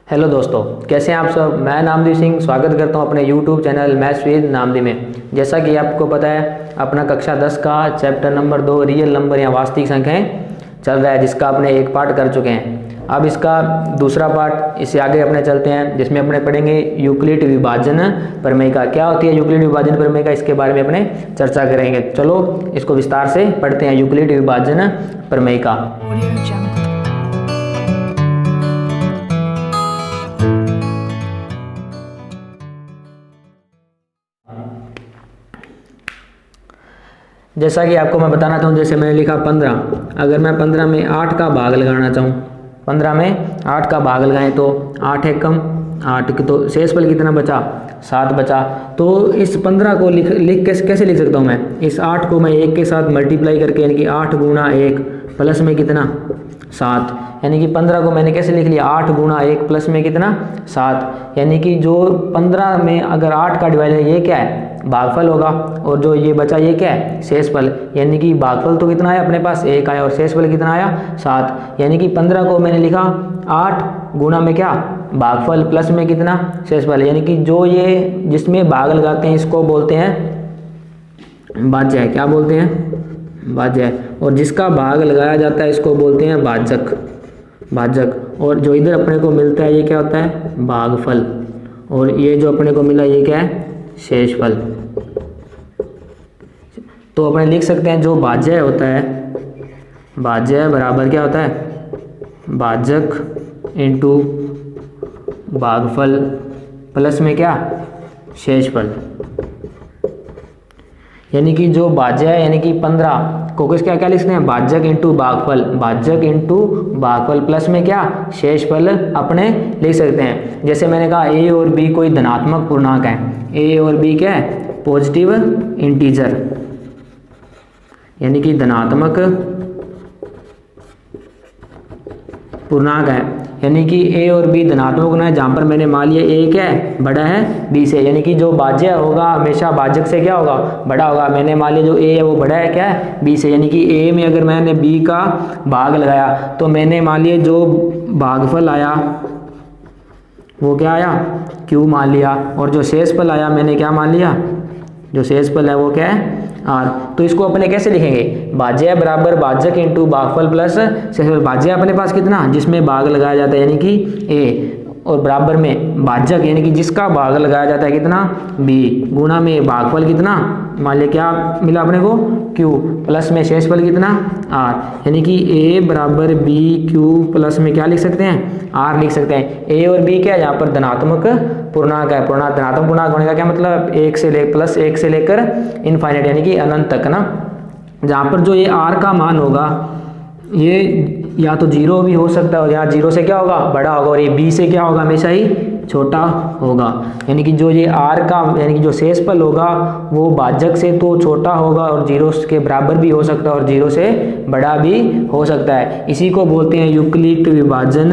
Hello दोस्तों, कैसे हैं आप सब। मैं नामदेव सिंह स्वागत करता हूं अपने YouTube channel maths with Namdev में। जैसा कि आपको पता है, अपना कक्षा 10 का चैप्टर नंबर 2 रियल नंबर या वास्तविक संख्याएं चल रहा है, जिसका अपने एक पार्ट कर चुके हैं। अब इसका दूसरा पार्ट, इससे आगे अपने चलते हैं, जिसमें अपने पढ़ेंगे यूक्लिड विभाजन प्रमेयिका। क्या होती है यूक्लिड विभाजन प्रमेयिका, इसके बारे में अपने चर्चा करेंगे। चलो इसको विस्तार से पढ़ते हैं। यूक्लिड विभाजन प्रमेयिका। जैसा कि आपको मैं बताना चाहूँ, जैसे मैंने लिखा 15, अगर मैं 15 में 8 का भाग लगाना चाहूँ, 15 में 8 का भाग लगाएं तो 8 है कम 8, तो शेषफल कितना बचा, 7 बचा। तो इस 15 को लिख कैसे लिख सकता हूँ मैं, इस 8 को मैं 1 के साथ मल्टीप्लाई करके, यानी कि 8 गुणा 1 प्लस में कितना 7, यानी कि 15 को मैंने कैसे लिख लिया, 8 गुणा 1 प्लस में कितना 7, यानी कि जो 15 में अगर 8 का डिवाइड है, ये क्या है भागफल होगा, और जो ये बचा ये क्या है शेषफल, यानी कि भागफल तो कितना आया अपने पास 1 आया, और शेषफल कितना आया 7, यानी कि 15 को मैंने लिखा 8 गुणा में क्या भागफल प्लस में कितना शेषफल, यानी कि जो ये जिसमें भाग लगाते हैं इसको बोलते हैं भाज्य। क्या बोलते हैं भाज्य, और जिसका भाग लगाया जाता है इसको बोलते हैं भाजक, और जो इधर अपने को मिलता है ये क्या होता है भागफल, और ये जो अपने को मिला ये क्या है शेषफल। तो अपने लिख सकते हैं जो भाज्य होता है, भाज्य बराबर क्या होता है भाजक इंटू भागफल प्लस में क्या शेषफल, यानी कि जो भाज्य है, यानी कि 15 को किस क्या लिख सकते हैं भाजक इंटू भागफल, भाजक इंटू भागफल प्लस में क्या शेषफल अपने लिख सकते हैं। जैसे मैंने कहा ए और बी कोई धनात्मक पूर्णांक है, ए और बी क्या है पॉजिटिव इंटीजर, यानी कि धनात्मक पूर्णांक है, यानी कि ए और बी धनात्मक गुना है, जहाँ पर मैंने मान लिया ए क्या है बड़ा है बी से, यानी कि जो भाज्य होगा हमेशा भाजक से क्या होगा बड़ा होगा। मैंने मान लिया जो ए है वो बड़ा है क्या है बी से, यानी कि ए में अगर मैंने बी का भाग लगाया तो मैंने मान लिया जो भागफल आया वो क्या आया क्यू मान लिया, और जो शेषफल आया मैंने क्या मान लिया, जो शेषफल है वो क्या है आर। तो इसको अपने कैसे लिखेंगे, भाज्य बराबर भाजक इंटू भागफल प्लस शेषफल। भाज्य अपने पास कितना जिसमें भाग लगाया जाता है यानी कि ए, और बराबर में भाजक यानी कि जिसका भाग लगाया जाता है कितना बी, गुणा में भागफल कितना मान लिया क्या मिला अपने को क्यू, प्लस में शेषफल कितना आर, यानी कि ए बराबर बी क्यू प्लस में क्या लिख सकते हैं आर लिख सकते हैं। ए और बी क्या है यहाँ पर धनात्मक पूर्णांक है, धनात्मक पूर्णांक होने का क्या मतलब +1 से लेकर इनफाइनाइट यानी कि अनंत तक ना, जहाँ पर जो ये आर का मान होगा ये या तो 0 भी हो सकता है, और यहाँ 0 से क्या होगा बड़ा होगा, और ये b से क्या होगा हमेशा ही छोटा होगा, यानी कि जो ये r का यानी कि जो शेषफल होगा वो भाजक से तो छोटा होगा, और 0 के बराबर भी हो सकता है, और 0 से बड़ा भी हो सकता है। इसी को बोलते हैं यूक्लिड विभाजन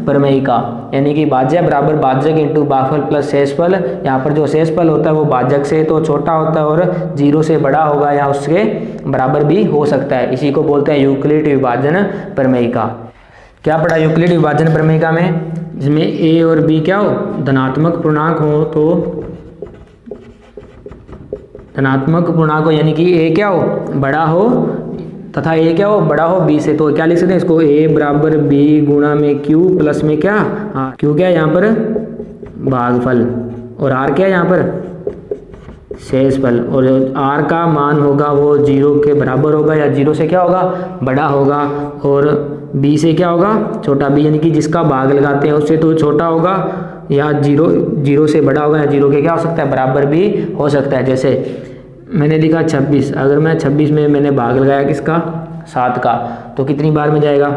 प्रमेयिका, यानी कि भाज्य बराबर भाजक इंटू भागफल प्लस शेषफल। यहाँ पर जो शेषफल होता है वो भाजक से तो छोटा होता है, और 0 से बड़ा होगा या उसके बराबर भी हो सकता है। इसी को बोलते हैं यूक्लिड विभाजन प्रमेयिका। क्या पढ़ा यूक्लिड विभाजन प्रमेयिका में, जिसमें ए और बी क्या हो धनात्मक पूर्णांक हो, तो धनात्मक पूर्णांक हो यानी कि ए क्या हो बड़ा हो तथा ए क्या हो बड़ा हो बी से, तो क्या लिख सकते हैं इसको ए बराबर बी गुणा में क्यू प्लस में क्या क्यू क्या है यहाँ पर भागफल, और आर क्या है यहाँ पर शेषफल, और जो आर का मान होगा वो 0 के बराबर होगा या 0 से क्या होगा बड़ा होगा, और बी से क्या होगा छोटा, बी यानी कि जिसका भाग लगाते हैं उससे तो छोटा होगा या 0 से बड़ा होगा, या 0 के क्या हो सकता है बराबर भी हो सकता है। जैसे मैंने लिखा 26, अगर मैं 26 में मैंने भाग लगाया किसका 7 का, तो कितनी बार में जाएगा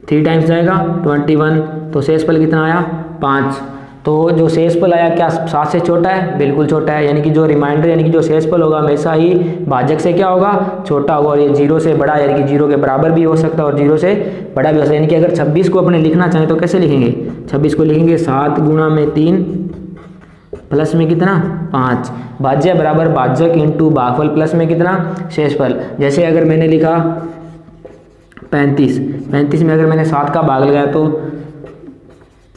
3 टाइम्स जाएगा 21, तो शेषफल कितना आया 5। तो जो शेषफल आया क्या 7 से छोटा है, बिल्कुल छोटा है, यानी कि जो रिमाइंडर यानी कि जो शेषफल होगा हमेशा ही भाजक से क्या होगा छोटा होगा, और ये 0 से बड़ा यानी कि 0 के बराबर भी हो सकता है और 0 से बड़ा भी हो सकता है। यानी कि अगर 26 को अपने लिखना चाहें तो कैसे लिखेंगे, 26 को लिखेंगे 7 गुणा में 3 प्लस में कितना 5, भाज्य बराबर भाजक इंटू भागफल प्लस में कितना शेषफल। जैसे अगर मैंने लिखा 35 में अगर मैंने 7 का भाग लगाया तो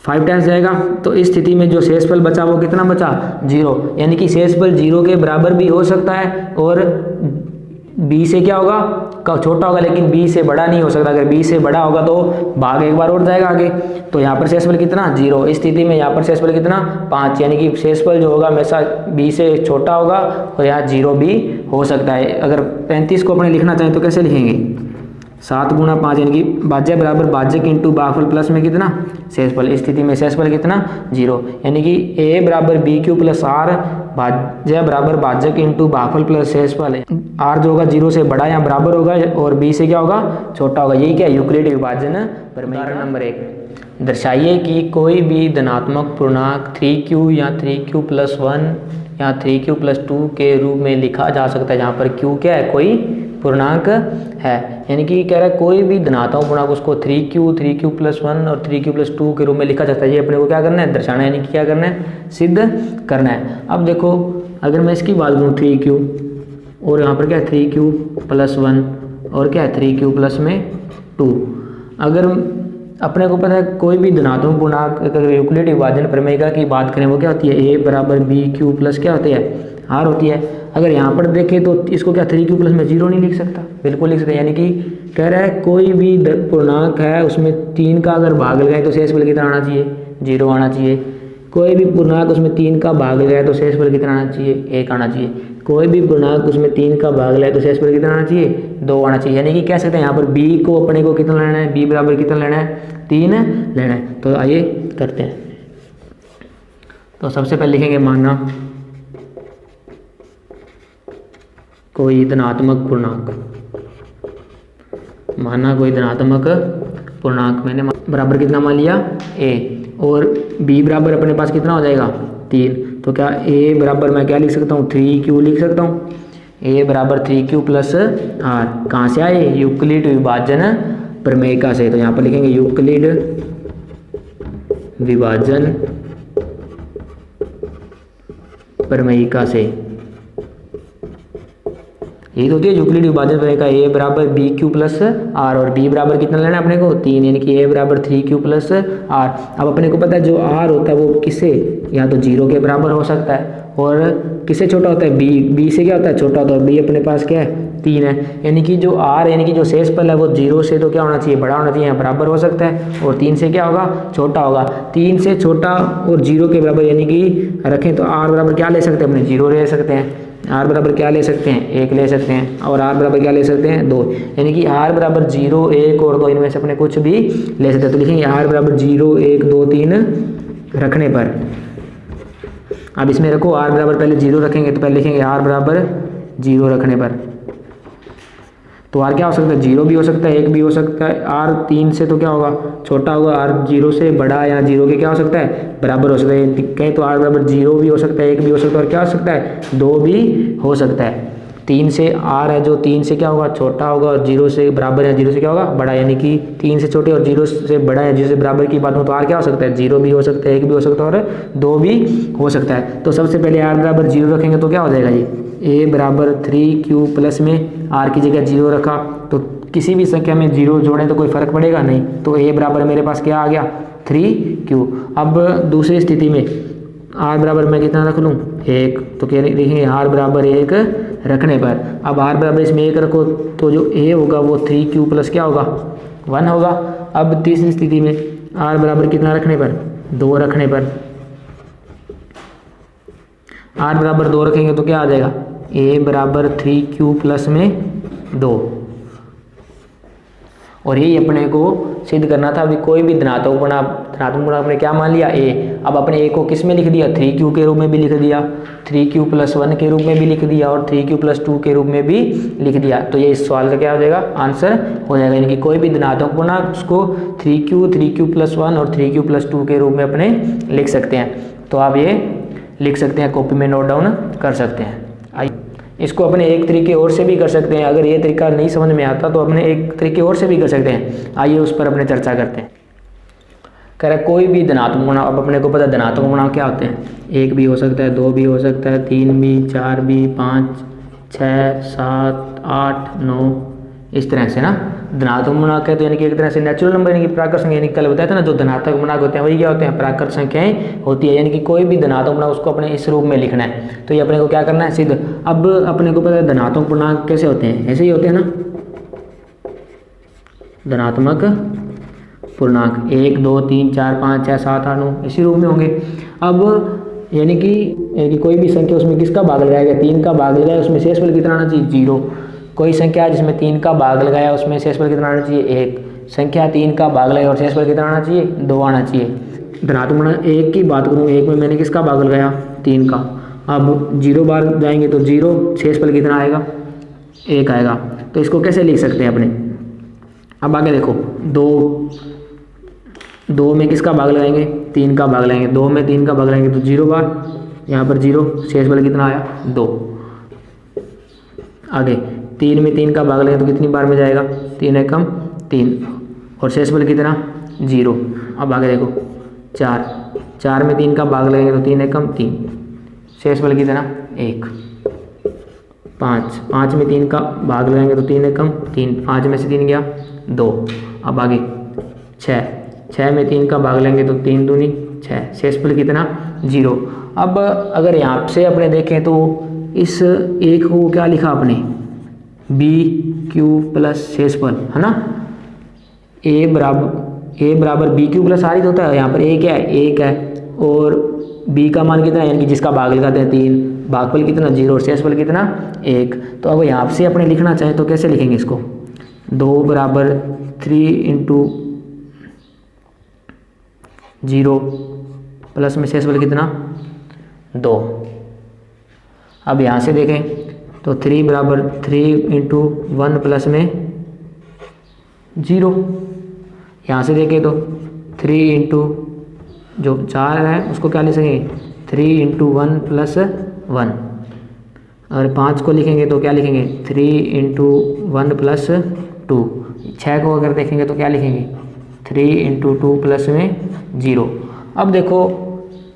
5 टाइम्स जाएगा, तो इस स्थिति में जो शेषफल बचा वो कितना बचा, 0। यानी कि शेषफल 0 के बराबर भी हो सकता है और b से क्या होगा, छोटा होगा, लेकिन b से बड़ा नहीं हो सकता। अगर b से बड़ा होगा तो भाग एक बार और जाएगा आगे, तो यहाँ पर शेषफल कितना, 0। इस स्थिति में यहाँ पर शेषफल कितना, 5, यानी कि शेषफल जो होगा हमेशा b से छोटा होगा और यहाँ 0 भी हो सकता है। अगर 35 को अपने लिखना चाहें तो कैसे लिखेंगे, 7 गुणा 5, यानी कि भाज्य बराबर भाज्यक इंटू भागफल प्लस में कितना, शेषफल। इस स्थिति में शेषफल कितना, 0, यानी कि a बराबर बी क्यू प्लस आर भाज्य बराबर भाज्यक इंटू भागफल प्लस शेषफल है। r जो होगा 0 से बड़ा या बराबर होगा और b से क्या होगा, छोटा होगा। यही क्या यूक्लिड विभाजन प्रमेय। उदाहरण नंबर 1, दर्शाइए कि कोई भी धनात्मक पूर्णांक 3q या 3q प्लस 1 या 3q प्लस 2 के रूप में लिखा जा सकता है, जहाँ पर q क्या है, कोई पूर्णांक है। यानी कि कह रहा है कोई भी धनात्मक पूर्णांक उसको 3q प्लस 1 और 3q प्लस 2 के रूप में लिखा जाता है। ये अपने को क्या करना है, दर्शाना है, यानी कि क्या करना है, सिद्ध करना है। अब देखो अगर मैं इसकी बात करूँ 3q और यहाँ पर क्या है 3q प्लस 1 और क्या है 3q प्लस में 2, अगर अपने को पता है कोई भी धनात्मक पूर्णांक अगर यूक्लिड विभाजन प्रमेय की बात करें वो क्या होती है, a बराबर बी क्यू प्लस क्या होती है, r होती है। अगर यहाँ पर देखें तो इसको क्या 3q प्लस में 0 नहीं लिख सकता, बिल्कुल लिख सकते। यानी कि कह रहा है कोई भी पूर्णांक है उसमें 3 का अगर भाग लगाए तो शेषफल कितना आना चाहिए, 0 आना चाहिए। कोई भी पूर्णांक उसमें 3 का भाग लगाए तो शेषफल कितना आना चाहिए, 1 आना चाहिए। कोई भी पूर्णांक उसमें 3 का भाग लगाए तो शेषफल कितना आना चाहिए, 2 आना चाहिए। यानी कि कह सकते हैं यहाँ पर b को अपने को कितना लेना है, b बराबर कितना लेना है, 3 लेना है। तो आइए करते हैं। तो सबसे पहले लिखेंगे माना कोई धनात्मक पूर्णांक, माना कोई धनात्मक पूर्णांक, मैंने बराबर कितना मान लिया a, और b बराबर अपने पास कितना हो जाएगा 3। तो क्या a बराबर मैं क्या लिख सकता हूँ, 3q लिख सकता हूँ। a बराबर 3q प्लस r कहाँ से आए, यूक्लिड विभाजन प्रमेय से। तो यहाँ पर लिखेंगे यूक्लिड विभाजन प्रमेय से। यही तो होती है यूक्लिड विभाजन प्रमेय का, a बराबर बी क्यू प्लस आर और b बराबर कितना लेना है अपने को 3, यानी कि a बराबर 3q प्लस आर। अब अपने को पता है जो r होता है वो किससे, या तो 0 के बराबर हो सकता है और किससे छोटा होता है, b से क्या होता है, छोटा होता है। b अपने पास क्या है 3 है, यानी कि जो r यानी कि जो शेषफल है वो 0 से तो क्या होना चाहिए, बड़ा होना चाहिए, यहाँ बराबर हो सकता है, और 3 से क्या होगा, छोटा होगा। 3 से छोटा और 0 के बराबर यानी कि रखें तो r बराबर क्या ले सकते हैं अपने, 0 ले सकते हैं। r बराबर क्या ले सकते हैं, 1 ले सकते हैं, और r बराबर क्या ले सकते हैं, 2। यानी कि r बराबर 0, 1 और 2 इनमें से अपने कुछ भी ले सकते हैं। तो लिखेंगे r बराबर 0, 1, 2, 3 रखने पर। अब इसमें रखो r बराबर पहले 0 रखेंगे तो पहले लिखेंगे r बराबर 0 रखने पर। तो r क्या हो सकता है, 0 भी हो सकता है, 1 भी हो सकता है। r 3 से तो क्या होगा, छोटा होगा, r 0 से बड़ा या 0 के क्या हो सकता है, बराबर हो सकता है। कहें तो r बराबर 0 भी हो सकता है, 1 भी हो सकता है, और क्या हो सकता है, 2 भी हो सकता है। 3 से r है जो 3 से क्या होगा, छोटा होगा, और 0 से बराबर या 0 से क्या होगा, बड़ा। यानी कि 3 से छोटे और 0 से बड़ा या 0 से बराबर की बात हो तो r क्या हो सकता है, 0 भी हो सकता है, 1 भी हो सकता है, और 2 भी हो सकता है। तो सबसे पहले r बराबर 0 रखेंगे तो क्या हो जाएगा, ये a बराबर 3q प्लस में r की जगह 0 रखा, तो किसी भी संख्या में 0 जोड़ें तो कोई फर्क पड़ेगा नहीं। तो a बराबर मेरे पास क्या आ गया, 3q। अब दूसरी स्थिति में r बराबर मैं कितना रख लूँ, 1। तो क्या लिखेंगे, r बराबर 1 रखने पर। अब r बराबर इसमें 1 रखो तो जो a होगा वो 3q प्लस क्या होगा, 1 होगा। अब तीसरी स्थिति में r बराबर कितना रखने पर, 2 रखने पर। r बराबर 2 रखेंगे तो क्या आ जाएगा, a बराबर 3q प्लस में 2। और यही अपने को सिद्ध करना था। अभी कोई भी धनात्मक पूर्णांक अपने क्या मान लिया, a। अब अपने a को किस में लिख दिया, 3q के रूप में भी लिख दिया, 3q प्लस 1 के रूप में भी लिख दिया, और 3q प्लस 2 के रूप में भी लिख दिया। तो ये इस सवाल का क्या हो जाएगा, आंसर हो जाएगा। यानी कि कोई भी धनात्मक पूर्णांक उसको 3q प्लस 1 और 3q प्लस 2 के रूप में अपने लिख सकते हैं। तो आप ये लिख सकते हैं, कॉपी में नोट डाउन कर सकते हैं। आइए इसको अपने एक तरीके और से भी कर सकते हैं। अगर ये तरीका नहीं समझ में आता तो अपने एक तरीके और से भी कर सकते हैं। आइए उस पर अपने चर्चा करते हैं। कह रहा है कोई भी धनात्मक पूर्णांक, अब अपने को पता है धनात्मक पूर्णांक क्या होते हैं, 1 भी हो सकता है, 2 भी हो सकता है, 3 भी, 4 भी, 5, 6, 7, 8, 9 इस तरह से ना। धनात्मक पूर्णांक है तो यानी कि एक तरह से नेचुरल नंबर यानी कि प्राकृत संख्या, यानी कल बताया था ना जो धनात्मक पूर्णांक होते हैं वही क्या होते हैं, प्राकृत संख्याएं होती है। यानी कि कोई भी धनात्मक पूर्णांक उसको अपने इस रूप में लिखना है तो ये अपने को क्या करना है सिद्ध। अब अपने को पता है धनात्मक पूर्णांक कैसे होते हैं, ऐसे ही होते हैं ना, धनात्मक पूर्णांक 1 2 3 4 5 6 7 8 9 इसी रूप में होंगे। अब यानी कि कोई भी संख्या उसमें किसका भाग लगाएगा, 3 का भाग लगाया, उसमें शेषफल कितना आना चाहिए 0। कोई संख्या जिसमें 3 का भाग लगाया उसमें शेषफल कितना आना चाहिए 1। संख्या 3 का भाग लगाया और शेषफल कितना आना चाहिए 2 आना चाहिए। धनात्मक 1 की बात करूँ, 1 में मैंने किसका भाग लगाया 3 का, अब 0 बार जाएंगे तो 0, शेषफल कितना आएगा 1 आएगा। तो इसको कैसे लिख सकते हैं अपने, अब आगे देखो 2 में किसका भाग लगाएंगे 3 का भाग लगाएंगे, 2 में 3 का भाग लगाएंगे तो 0 बार, यहाँ पर 0, शेषफल कितना आया 2। आगे 3 में 3 का भाग लगाएंगे तो कितनी बार में जाएगा 3 एकम 3 और शेषफल कितना 0। अब आगे देखो 4 में 3 का भाग लगाएंगे तो 3 एकम 3, शेषफल कितना 1। 5 में 3 का भाग लगाएंगे तो 3 एकम 3, 5 में से 3 गया 2। अब आगे 6 में 3 का भाग लेंगे तो 3 दूनी 6, शेषफल कितना 0। अब अगर यहाँ से अपने देखें तो इस एक को क्या लिखा अपने BQ प्लस शेषफल है ना, A बराबर BQ प्लस R ही होता है। यहाँ पर A क्या है 1 है और B का मान कितना है, यानी कि जिसका भाग लगाते हैं 3, भागफल कितना 0 और शेषफल कितना 1। तो अब यहाँ से अपने लिखना चाहें तो कैसे लिखेंगे इसको, 2 बराबर 3 इंटू 0 प्लस में शेषफल कितना 2। अब यहाँ से देखें तो 3 बराबर 3 इंटू 1 प्लस में 0। यहाँ से देखें तो 3 इंटू जो 4 है उसको क्या लिख सकेंगे 3 इंटू 1 प्लस 1, और 5 को लिखेंगे तो क्या लिखेंगे 3 इंटू 1 प्लस 2। 6 को अगर देखेंगे तो क्या लिखेंगे 3 इंटू 2 प्लस में 0। अब देखो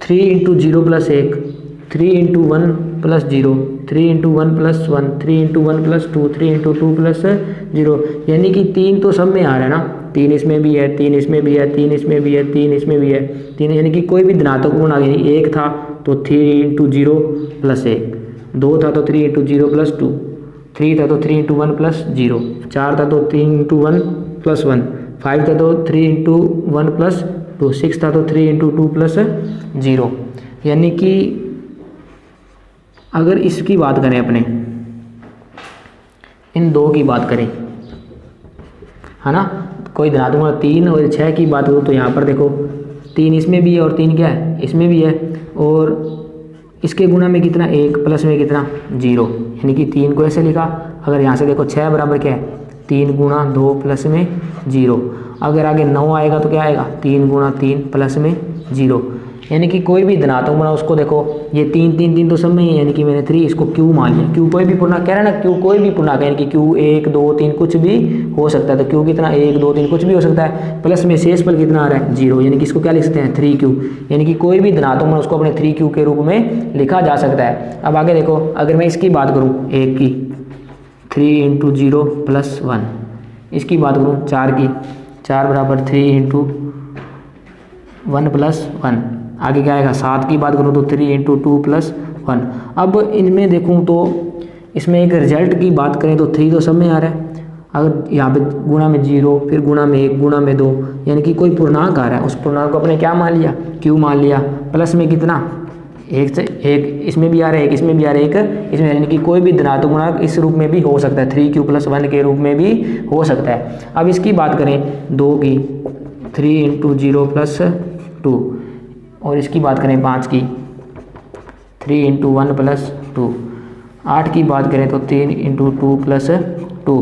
3 into 0 plus 1, 3 into 1 plus 0, 3 into 1 plus 1, 3 into 1 plus 2, 3 into 2 plus 0, यानी कि 3 तो सब में आ रहा है ना, 3 इसमें भी है, 3 इसमें भी है, 3 इसमें भी है, 3 इसमें भी है, 3 यानी कि कोई भी धनात्मक पूर्णांक यानी 1 था तो 3 इंटू 0 प्लस 1, 2 था तो 3 इंटू 0 प्लस 2, 3 था तो 3 इंटू 1 प्लस 0, 4 था तो 3 इंटू 1 प्लस 1, 5 था तो 3 इंटू 1 प्लस 2, 6 था तो 3 इंटू 2 प्लस 0। यानी कि अगर इसकी बात करें अपने इन दो की बात करें है ना, कोई धनात्मक 3 और 6 की बात करूँ तो यहाँ पर देखो 3 इसमें भी है और 3 क्या है इसमें भी है, और इसके गुणा में कितना 1 प्लस में कितना 0, यानी कि 3 को ऐसे लिखा। अगर यहाँ से देखो 6 बराबर क्या है 3 गुणा 2 प्लस में 0। अगर आगे 9 आएगा तो क्या आएगा 3 गुणा 3 प्लस में 0, यानी कि कोई भी धनात्मक बना उसको देखो ये 3 3 3 तो सब में ही, यानी कि मैंने 3 इसको Q मान लिया। Q कोई भी पूर्णांक कह रहा है ना, Q कोई भी पूर्णांक यानी कि Q 1 2 3 कुछ भी हो सकता है, तो Q कितना 1 2 3 कुछ भी हो सकता है। प्लस में शेषफल कितना आ रहा है 0, यानी कि इसको क्या लिख सकते हैं 3Q, यानी कि कोई भी धनात्मक बना उसको अपने 3Q के रूप में लिखा जा सकता है। अब आगे देखो अगर मैं इसकी बात करूँ 1 की 3 इंटू 0 प्लस 1, इसकी बात करूँ 4 की 4 बराबर 3 इंटू 1 प्लस 1, आगे क्या आएगा 7 की बात करूँ तो 3 इंटू 2 प्लस 1। अब इनमें देखूँ तो इसमें एक रिजल्ट की बात करें तो 3 तो सब में आ रहा है, अगर यहाँ पे गुणा में 0 फिर गुणा में 1 गुणा में 2, यानी कि कोई पूर्णांक आ रहा है उस पूर्णांक को अपने क्या मान लिया Q मान लिया। प्लस में कितना 1 से 1 इसमें भी आ रहा है 1 इसमें भी आ रहा है 1 इसमें, यानी कि कोई भी धनात्मक गुणांक इस रूप में भी हो सकता है 3Q प्लस 1 के रूप में भी हो सकता है। अब इसकी बात करें 2 की 3 इंटू 0 प्लस 2, और इसकी बात करें 5 की 3 इंटू 1 प्लस 2, 8 की बात करें तो 3 इंटू 2 प्लस 2।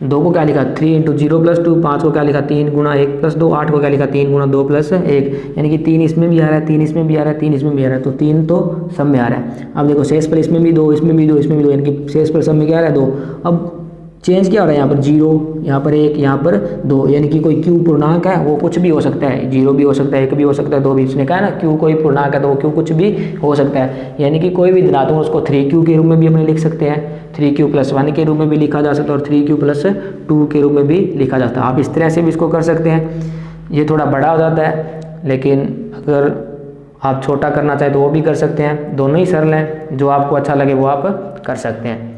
2 को क्या लिखा 3 इंटू 0 प्लस 2, 5 को क्या लिखा 3 गुणा 1 प्लस 2, 8 को क्या लिखा 3 गुणा 2 प्लस 1, यानी कि 3 इसमें भी आ रहा है 3 इसमें भी आ रहा है 3 इसमें भी आ रहा है, तो 3 तो सब में आ रहा है। अब देखो शेषफल इसमें भी 2 इसमें भी 2 इसमें भी 2, यानी कि शेषफल सब में क्या आ रहा है 2। अब चेंज क्या हो रहा है यहाँ पर 0, यहाँ पर 1, यहाँ पर 2, यानी कि कोई क्यू पूर्णांक है वो कुछ भी हो सकता है, 0 भी हो सकता है, 1 भी हो सकता है, 2 भी। इसने कहा है ना क्यू कोई पूर्णांक है तो वो क्यू कुछ भी हो सकता है, यानी कि कोई भी धनात्मक उसको 3q के रूप में भी अपने लिख सकते हैं, 3q + 1 के रूप में भी लिखा जा सकता है और 3q + 2 के रूप में भी लिखा जाता है। आप इस तरह से भी इसको कर सकते हैं। ये थोड़ा बड़ा हो जाता है, लेकिन अगर आप छोटा करना चाहें तो वो भी कर सकते हैं। दोनों ही सरल हैं, जो आपको अच्छा लगे वो आप कर सकते हैं।